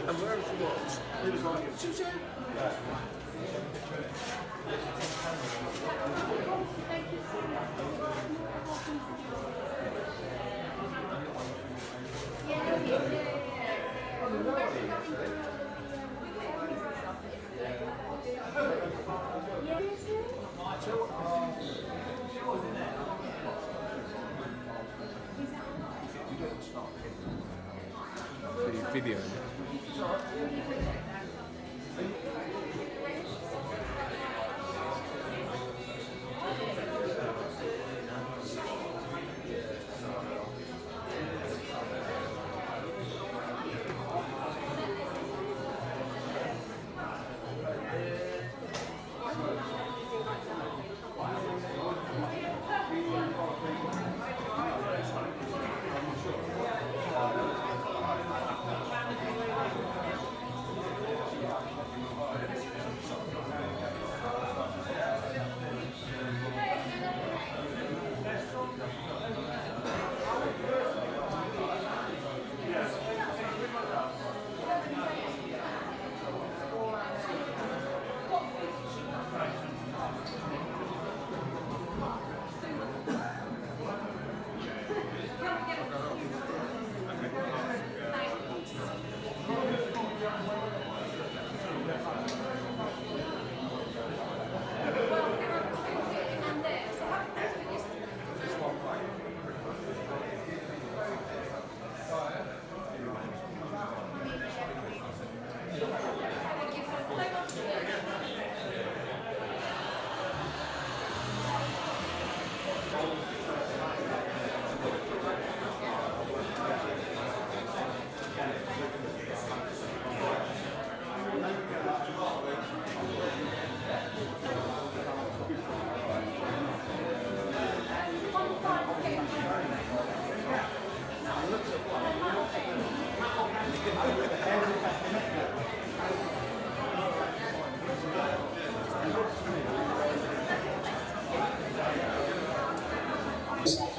And wherever she was, it was like, Susie! Video.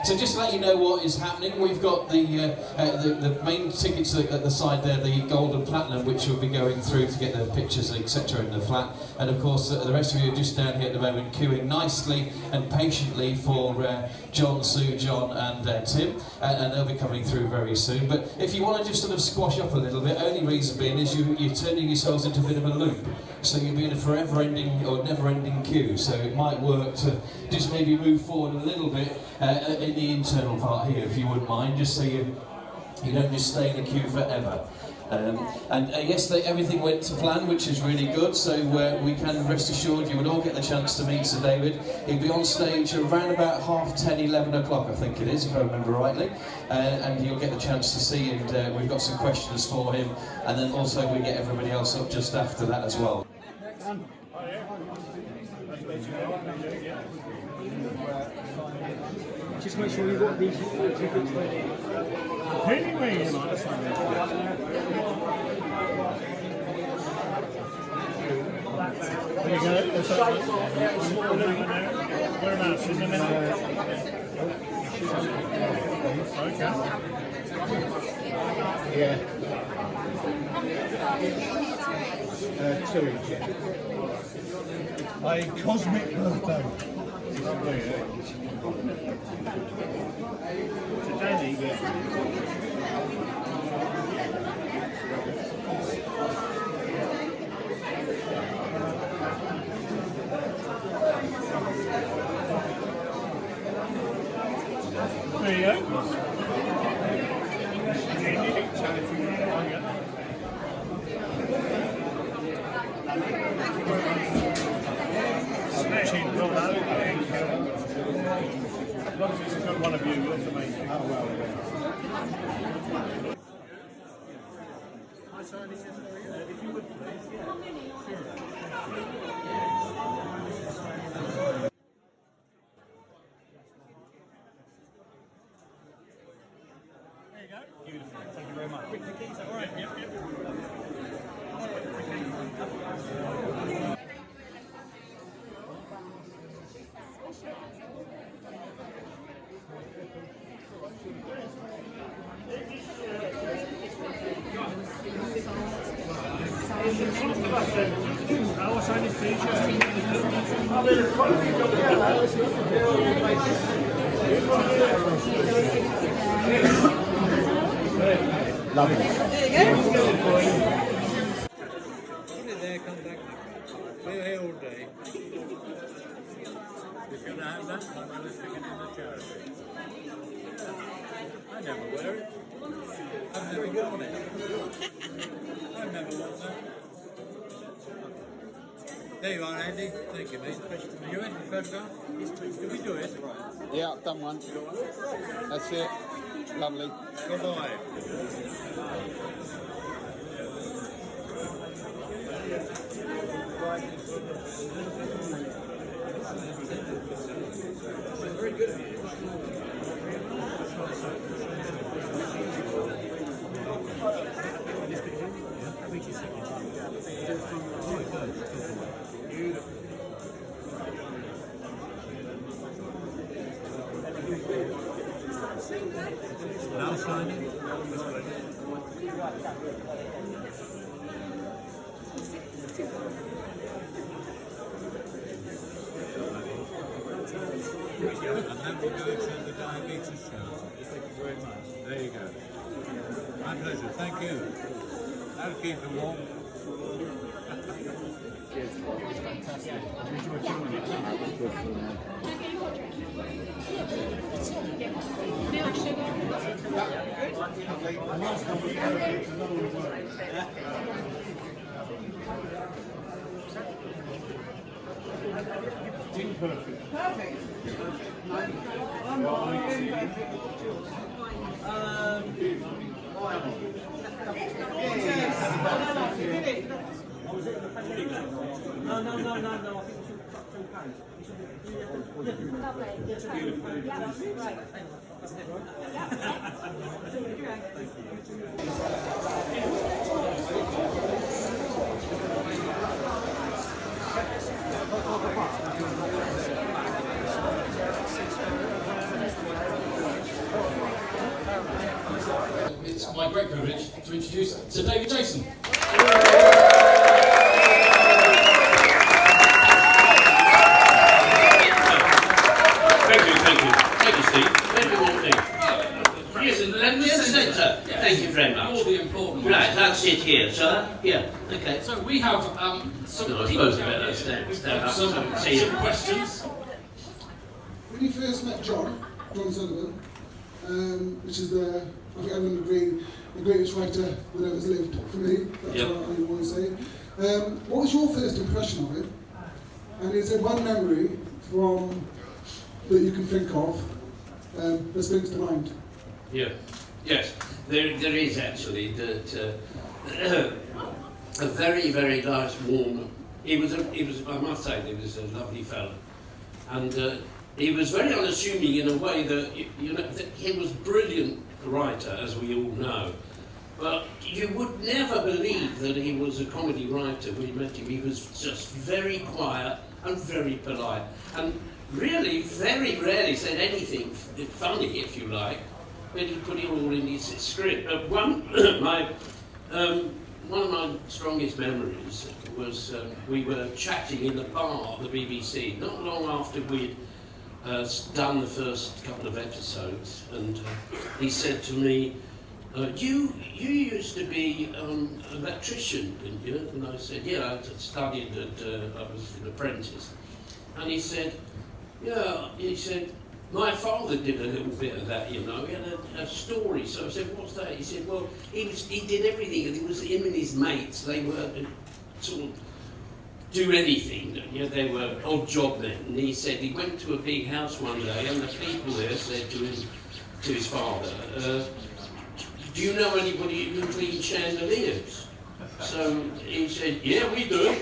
So just to let you know what is happening, we've got the main tickets at the side there, the gold and platinum, which will be going through to get the pictures, etc. in the flat. And of course, the rest of you are just down here at the moment, queuing nicely and patiently for John, Sue, John and Tim, and they'll be coming through very soon. But if you want to just sort of squash up a little bit, only reason being is you're turning yourselves into a bit of a loop. So you'll be in a forever-ending or never-ending queue. So it might work to just maybe move forward a little bit in the internal part here, if you wouldn't mind, just so you don't just stay in the queue forever. And yesterday everything went to plan, which is really good, so we can rest assured you would all get the chance to meet Sir David. He'll be on stage around about 10:30, 11 o'clock, I think it is, if I remember rightly, and you'll get the chance to see, and we've got some questions for him, and then also we get everybody else up just after that as well. Just make sure you've got these tickets ready. Anyway, there you go. Whereabouts? In the middle? Okay. Yeah. 2 each. A cosmic birthday. To Danny, there you go. Smashing, well done. As long as it's got one of you, that's amazing. Oh, well. Hi, sorry, this is for you. If you would please, yeah. Sure. Lovely. There, come back. We're here all day. You're going to have that one when I stick it in the charity. I never wear it. I've never worn it. I've never worn that. There you are, Andy. Thank you, mate. Are you in the photograph? Did we do it? Yeah, I've done one. That's it. Lovely. Goodbye. Very good of you. Now shining. And then we'll go to the diabetes show. Thank you very much. There you go. My pleasure. Thank you. That'll keep it warm. It's fantastic. I enjoy filming it. Perfect. Perfect. No. It's my great privilege to introduce Sir David Jason. Thank you, Steve. Very good morning. Yes, let me centre. Thank you very much. All the important ones. Right, I'll sit here, sir. Yeah, okay. So we have some No, I people suppose down better here. stand up Some so I can see you. questions. When you first met John Sullivan, which is I think everyone agree, the greatest writer that ever lived for me, that's Yep. what I always say. What was your first impression of him? And is there one memory that you can think of that springs to mind? Yeah. Yes, there is actually that a very, very nice, warm. He was. I must say, he was a lovely fellow, and he was very unassuming in a way that that he was a brilliant writer, as we all know. But you would never believe that he was a comedy writer when you met him. He was just very quiet and very polite, and really very rarely said anything funny, if you like. But he put it all in his script. One of my strongest memories was we were chatting in the bar at the BBC not long after we'd done the first couple of episodes, and he said to me, you used to be an electrician, didn't you? And I said, yeah, I studied I was an apprentice. And he said, yeah, my father did a little bit of that, he had a story. So I said, what's that? He said, well, he did everything, and it was him and his mates, they were sort of do anything, they were odd job men. And he said he went to a big house one day, and the people there said to his father, do you know anybody who can clean chandeliers? So he said, yeah, we do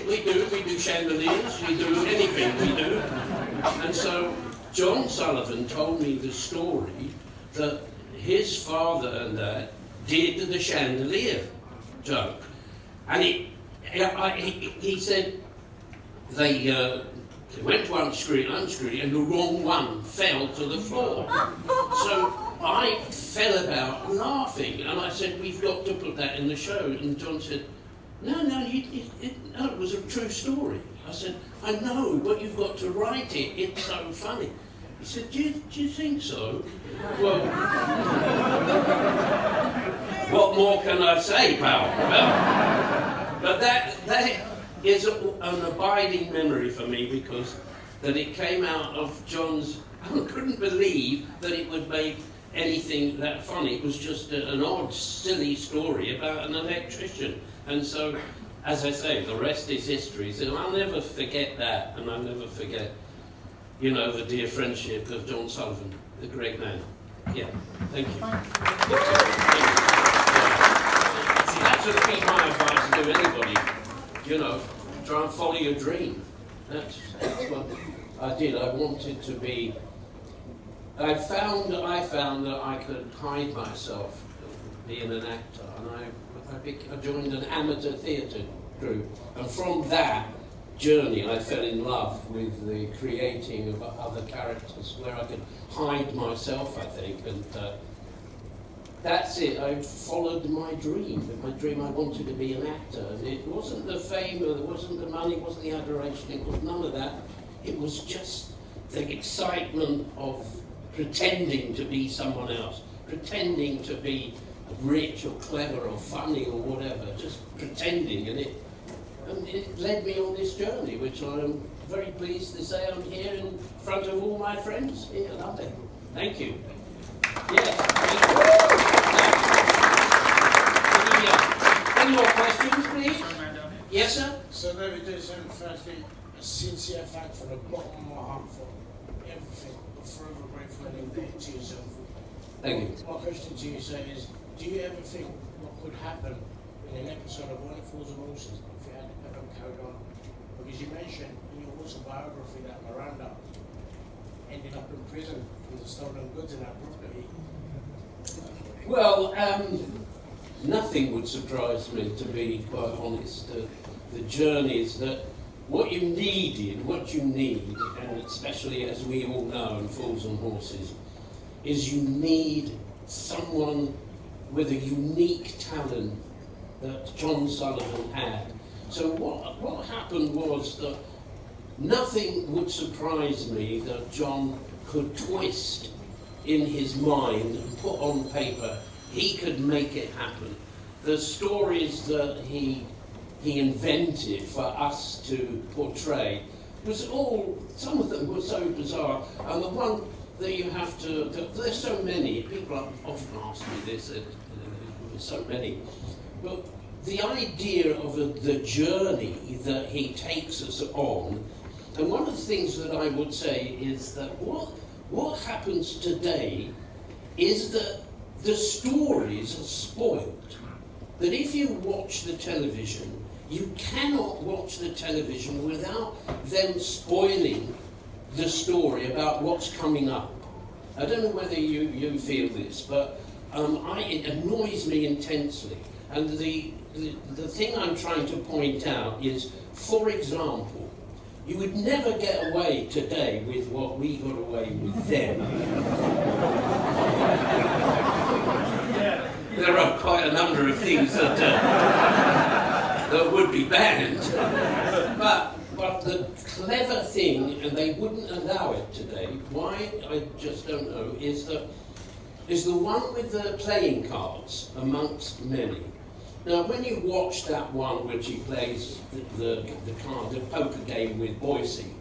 chandeliers, we do anything, we do. And so John Sullivan told me the story that his father and that did the chandelier joke. And he said they went to unscrew it, and the wrong one fell to the floor. So I fell about laughing, and I said, we've got to put that in the show. And John said, no, it was a true story. I said, I know, but you've got to write it. It's so funny. He said, do you think so? Well, what more can I say, pal? Well, but that is an abiding memory for me, because that it came out of John's. I couldn't believe that it would make anything that funny. It was just an odd, silly story about an electrician. And so, as I say, the rest is history. So I'll never forget that, and I'll never forget, you know, the dear friendship of John Sullivan, the great man. Yeah, thank you. That's would be my advice to anybody. You know, try and follow your dream. That's what I did. I wanted to be. I found that I could hide myself being an actor, and I joined an amateur theatre group, and from that journey I fell in love with the creating of other characters, where I could hide myself, I think, and that's it. I followed my dream. My dream, I wanted to be an actor, and it wasn't the fame, or it wasn't the money, it wasn't the adoration, it was none of that. It was just the excitement of pretending to be someone else, pretending to be rich or clever or funny or whatever, just pretending, and it led me on this journey, which I'm very pleased to say I'm here in front of all my friends here. Lovely. Thank you. Yes. Any more questions, please? Yes, sir? So let me do something firstly. A sincere thanks from the bottom of my heart for everything. I'm forever grateful and indebted to yourself. Thank you. My question to you, sir, is do you ever think what could happen in an episode of One Fools and Horses if it had ever carried on? Because you mentioned in your autobiography that Miranda ended up in prison for the stolen goods in that property. Well, nothing would surprise me, to be quite honest. The journeys that what you need, and especially as we all know in Fools and Horses, is you need someone with a unique talent that John Sullivan had. So what happened was that nothing would surprise me that John could twist in his mind and put on paper. He could make it happen. The stories that he invented for us to portray was all, some of them were so bizarre, and the one that you have to, there's so many, people often ask me this, there's so many, but the idea of the journey that he takes us on, and one of the things that I would say is that what happens today is that the stories are spoiled. That if you watch the television, you cannot watch the television without them spoiling the story about what's coming up. I don't know whether you feel this, but it annoys me intensely. And the thing I'm trying to point out is, for example, you would never get away today with what we got away with then. There are quite a number of things that would be banned, but the clever thing, and they wouldn't allow it today, why I just don't know, is the one with the playing cards amongst many. Now, when you watch that one which he plays the poker game with Boise,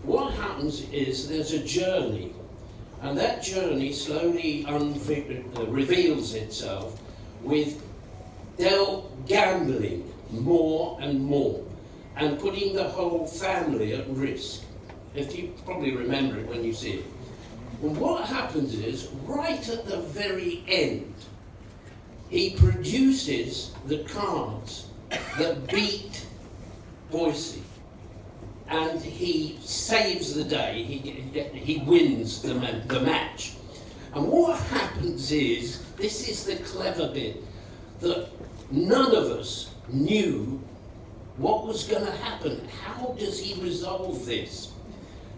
what happens is there's a journey, and that journey slowly reveals itself with Del gambling more and more, and putting the whole family at risk. If you probably remember it when you see it. And what happens is, right at the very end, he produces the cards that beat Boise, and he saves the day. He wins the match. And what happens is, this is the clever bit, that none of us knew what was going to happen. How does he resolve this?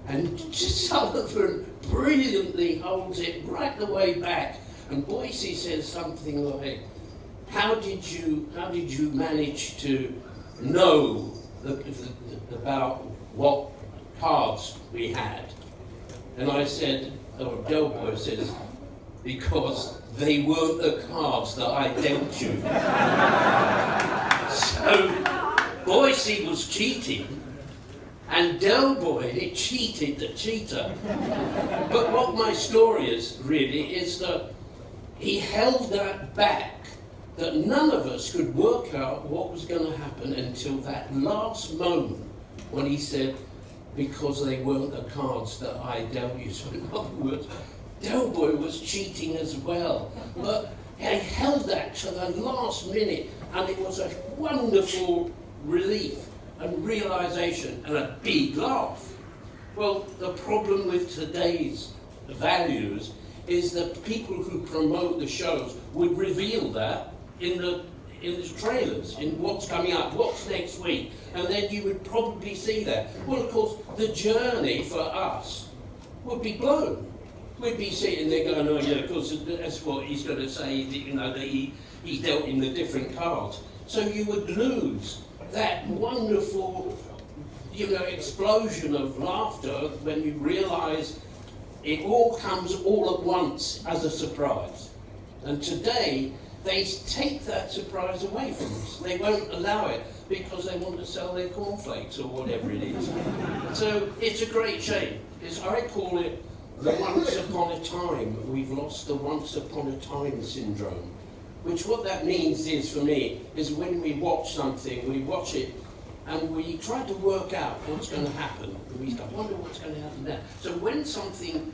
And Sullivan brilliantly holds it right the way back. And Boyce says something like, how did you manage to know about what cards we had? And I said, or Delboy says, because they weren't the cards that I dealt you. So Boyce was cheating, and Delboy cheated the cheater. But what my story is really is that he held that back, that none of us could work out what was going to happen until that last moment when he said, because they weren't the cards that I dealt you. So in other words, Delboy was cheating as well. But he held that to the last minute, and it was a wonderful relief and realisation and a big laugh. Well, the problem with today's values is that people who promote the shows would reveal that in the trailers, in what's coming up, what's next week, and then you would probably see that. Well, of course, the journey for us would be blown. We'd be sitting there going, oh yeah, of course, that's what he's going to say, you know, that he dealt in the different cards. So you would lose that wonderful, you know, explosion of laughter when you realise it all comes all at once as a surprise. And today, they take that surprise away from us. They won't allow it because they want to sell their cornflakes or whatever it is. So it's a great shame. I call it the once upon a time. We've lost the once upon a time syndrome. Which what that means is, for me, is when we watch something, we watch it and we try to work out what's going to happen. And we go, I wonder what's going to happen there. So when something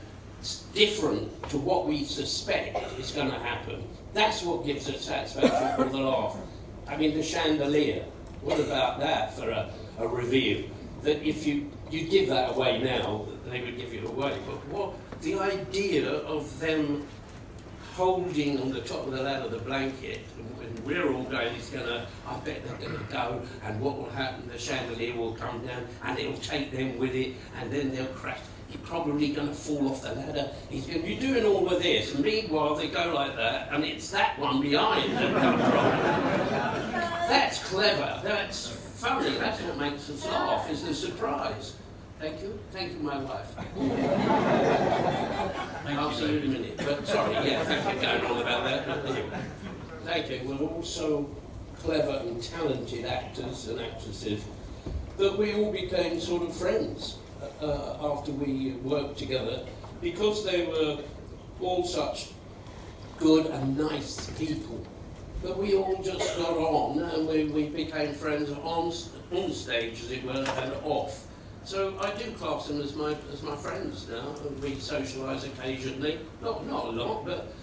different to what we suspect is going to happen, that's what gives us satisfaction for the laugh. I mean, the chandelier, what about that for a reveal? That if you give that away now, they would give you away. But what the idea of them holding on the top of the ladder the blanket, and when we're all going, it's gonna, I bet they're gonna go, and what will happen, the chandelier will come down, and it'll take them with it, and then they'll crash. You're probably going to fall off the ladder. You're doing all of this, and meanwhile they go like that, and it's that one behind that comes wrong. That's clever. That's funny. That's what makes us laugh. Is the surprise. Thank you. Thank you, my wife. I'll see you in a minute. But sorry, yeah, thank you going on about that. Anyway, thank you. We're all so clever and talented actors and actresses that we all became sort of friends. After we worked together, because they were all such good and nice people, that we all just got on, and we became friends on stage, as it were, and off. So I do class them as my friends now, and we socialise occasionally, not a lot, but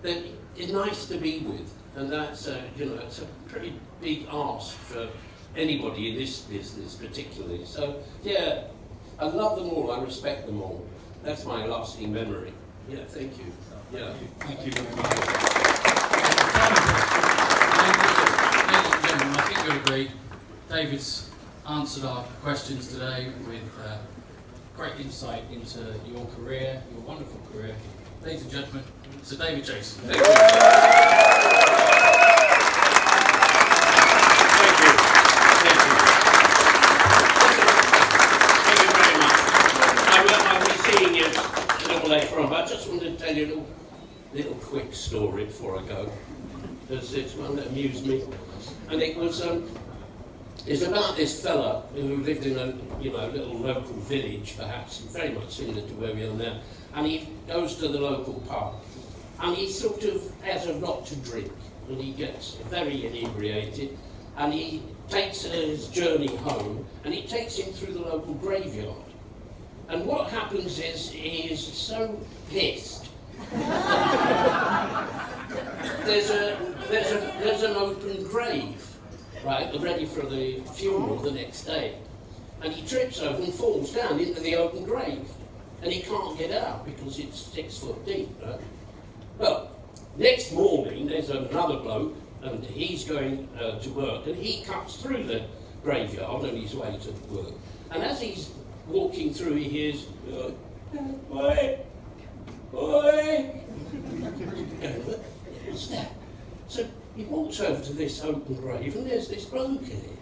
they're nice to be with, and that's it's a pretty big ask for anybody in this business particularly. So yeah. I love them all, I respect them all. That's my lasting memory. Yeah, thank you. Yeah. Thank you very much. Ladies and gentlemen, I think you'll agree, David's answered our questions today with great insight into your career, your wonderful career. Ladies and gentlemen, Sir David Jason. Thank you. Later on, but I just wanted to tell you a little quick story before I go. It's one that amused me, and it was it's about this fella who lived in a little local village, perhaps very much similar to where we are now, and he goes to the local pub, and he sort of has a lot to drink, and he gets very inebriated, and he takes his journey home, and he takes him through the local graveyard. And what happens is he is so pissed. there's an open grave, right, ready for the funeral the next day, and he trips over and falls down into the open grave, and he can't get out because it's 6 foot deep. Right? Well, next morning there's another bloke, and he's going to work, and he cuts through the graveyard on his way to work. And as he's walking through, he hears, "Oi, oi!" What's that? So he walks over to this open grave, and there's this bloke in it.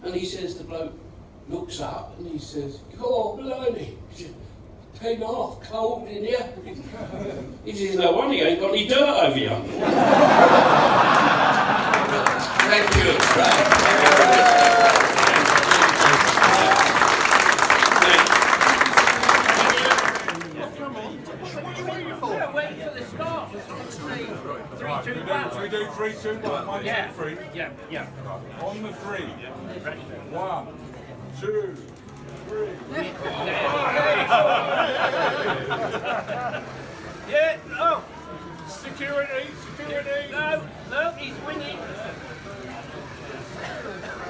And he says, the bloke looks up, and he says, "Oh, blimey, came off cold in here." He says, "No wonder you ain't got any dirt over here." Thank you. Should we do 3, 2, 1? 1, 2, 3. Yeah. On the 3. 1, 2, 3. Yeah, oh, Security. no, he's winning.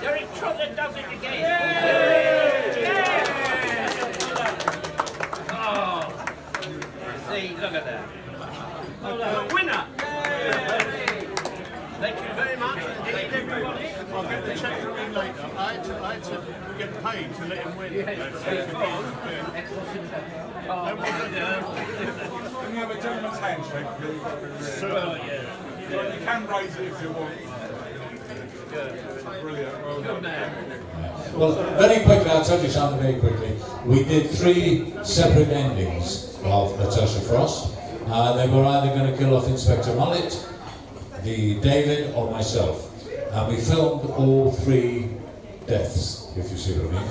Derek Trotter does it again. Yeah. Oh, see, look at that. Winner. Thank you very much indeed, everybody. I'll get the cheque from him later. I had to get paid to let him win. Can you have a gentleman's handshake? You can raise it if you want. Brilliant. Well done. Well, very quickly, I'll tell you something very quickly. We did 3 separate endings of Natasha Frost. They were either going to kill off Inspector Mullet, the David, or myself. And we filmed all 3 deaths, if you see what I mean.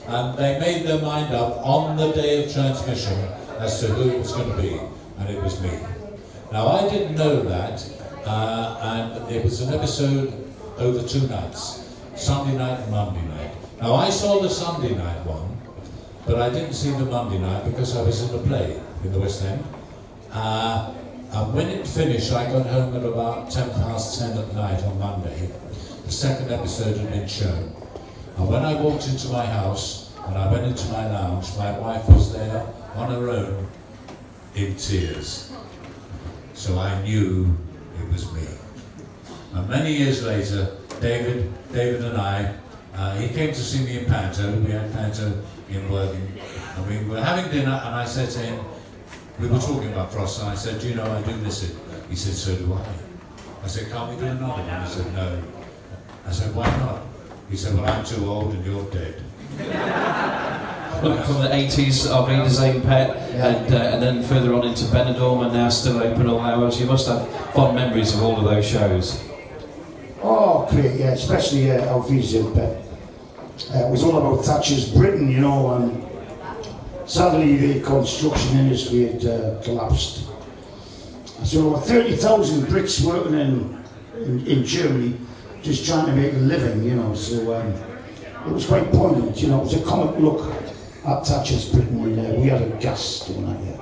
And they made their mind up on the day of transmission as to who it was going to be, and it was me. Now, I didn't know that, and it was an episode over 2 nights, Sunday night and Monday night. Now, I saw the Sunday night one, but I didn't see the Monday night because I was in a play in the West End. And when it finished, I got home at about 10:10 at night on Monday. The second episode had been shown. And when I walked into my house and I went into my lounge, my wife was there on her own in tears. So I knew it was me. And many years later, David and I, he came to see me in Panto. We had Panto in Worthing. And we were having dinner, and I said to him, we were talking about Frost, and I said, "Do you know I do miss it?" He said, "So do I." I said, "Can't we do another one?" He said, "No." I said, "Why not?" He said, "Well, I'm too old and you're dead." Look, from the 80s, Arvida's Aim Pet, and then further on into Benidorm, and now still open all hours. You must have fond memories of all of those shows. Oh, great, yeah, especially Alvida's Aim Pet. It was all about Thatcher's Britain, you know, and sadly the construction industry had collapsed. So 30,000 Brits working in Germany, just trying to make a living, you know, so it was quite poignant, you know, it was a comic look at Thatcher's Britain, and we had a gas doing that, yeah.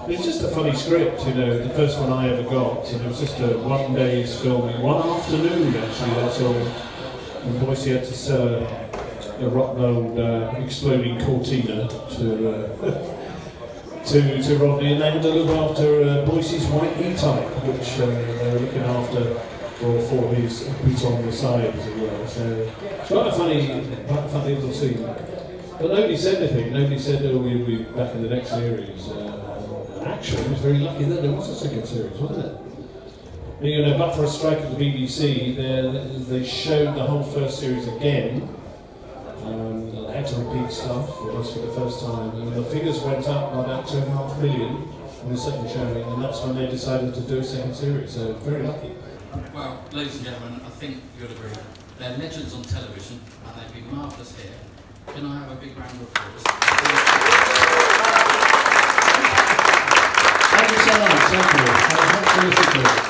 It's just a funny script, you know, the first one I ever got, and it was just a 1 day's filming, 1 afternoon actually, that's all. And Boise had to sell a rotten old exploding Cortina to Rodney, and they had to look after Boise's white E-Type, which they were looking after for his boot on the side as well. So it's quite a funny little scene. But nobody said anything. Nobody said, "Oh, we'll be back in the next series." Actually, it was very lucky that there was a second series, wasn't it? And, you know, but for a strike at the BBC, they showed the whole first series again. They had to repeat stuff for us for the first time, and the figures went up by about 2.5 million on the second showing, and that's when they decided to do a second series. So very lucky. Well, ladies and gentlemen, I think you'll agree. They're legends on television, and they've been marvellous here. Can I have a big round of applause? Thank you so much, thank you. That was absolutely good.